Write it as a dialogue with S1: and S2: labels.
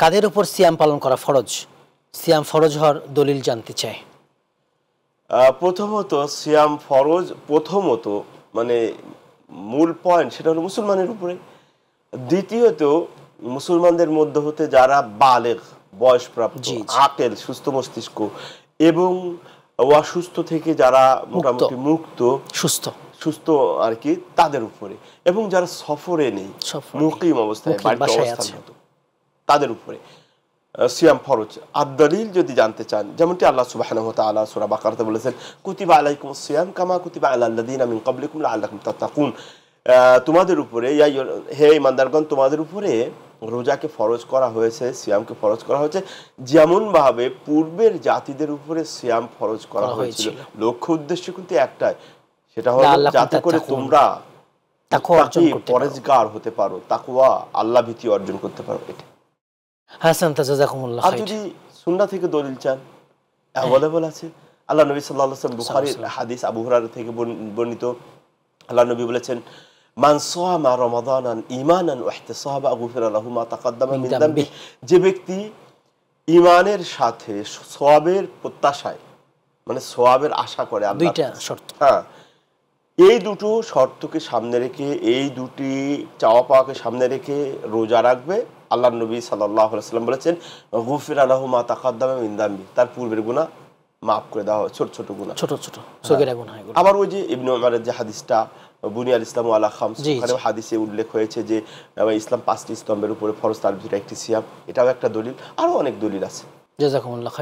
S1: কাদের উপর সিয়াম পালন করা ফরজ? সিয়াম ফরজ হওয়ার দলিল জানতে চাই।
S2: প্রথমত সিয়াম ফরজ, প্রথমত মানে মূল পয়েন্ট সেটা হলো মুসলমানের উপরে। দ্বিতীয়ত মুসলমানদের মধ্যে হতে যারা বালেগ, বয়সপ্রাপ্ত, আকেল, সুস্থ মস্তিষ্ক এবং অসুস্থ থেকে যারা মোটামুটি মুক্ত, সুস্থ আর কি, তাদের উপরে, এবং যারা সফরে নেই, মুকিম অবস্থায় বাড়িতে অবস্থানরত, তাদের উপরে সিয়াম ফরজ। আর দলিল যদি জানতে চান, যেমনটি আল্লাহ সুবহানাহু ওয়া তাআলা সূরা বাকারাতে বলেছেন, কুতিবা আলাইকুমুস সিয়াম কামা কুতিবা আলাল লাযিনা মিন ক্বাবলিকুম লাআল্লাকুম তাত্তাকুন। তোমাদের উপরে, হে ঈমানদারগণ, তোমাদের উপরে রোজাকে ফরজ করা হয়েছে, সিয়ামকে ফরজ করা হয়েছে যেমন ভাবে পূর্বের জাতিদের উপরে সিয়াম ফরজ করা হয়েছিল। লক্ষ্য উদ্দেশ্য কিন্তু একটাই, সেটা হলো যাতে করে তোমরা পরেজগার হতে পারো, তাকওয়া, আল্লাহ ভীতি অর্জন করতে পারো। এটা
S1: হাসান, জাযাকুমুল্লাহ খাইর।
S2: আর যদি সুন্নাহ থেকে দলিল চান, अवेलेबल আছে। আল্লাহ নবী সাল্লাল্লাহু আলাইহি ওয়াসাল্লাম, বুখারীর হাদিস, আবু হুরায়রা থেকে বর্ণিত, আল্লাহ নবী বলেছেন, মান সামা রমাদানান ঈমানান ওয়া ইহতিসাবা গুফিরা লাহু মা তাকাদ্দামা মিন যামবি। যে ব্যক্তি ঈমানের সাথে সওয়াবের প্রত্যাশায়, মানে সওয়াবের আশা করে,
S1: দুইটা শর্ত,
S2: হ্যাঁ, এই দুটো শর্তকে সামনে রেখে, এই দুটি চাওয়া পাওয়াকে সামনে রেখে রোজা রাখবে, আল্লাহ নবী সাল্লাল্লাহু আলাইহি ওয়াসাল্লাম বলেছেন, গুফিরা লাহু মা তাকাদ্দামা মিন যামবি, তার পূর্বের গুনাহ মাফ করে দেওয়া হয়, ছোট ছোট গুনাহ,
S1: ছোট ছোট সগীরা গুনাহ।
S2: আবার ওই যে ইবনে উমরের যে হাদিসটা, বুনিয়াল ইসলামু আলা খামস, ওখানে হাদিসে উল্লেখ হয়েছে যে ইসলাম 5টি স্তম্ভের উপরে ফরজ, তার ভিতরে একটি সিয়াম, এটাও একটা দলিল। আরো অনেক দলিল আছে।
S1: জাযাকুমুল্লাহ খাইর।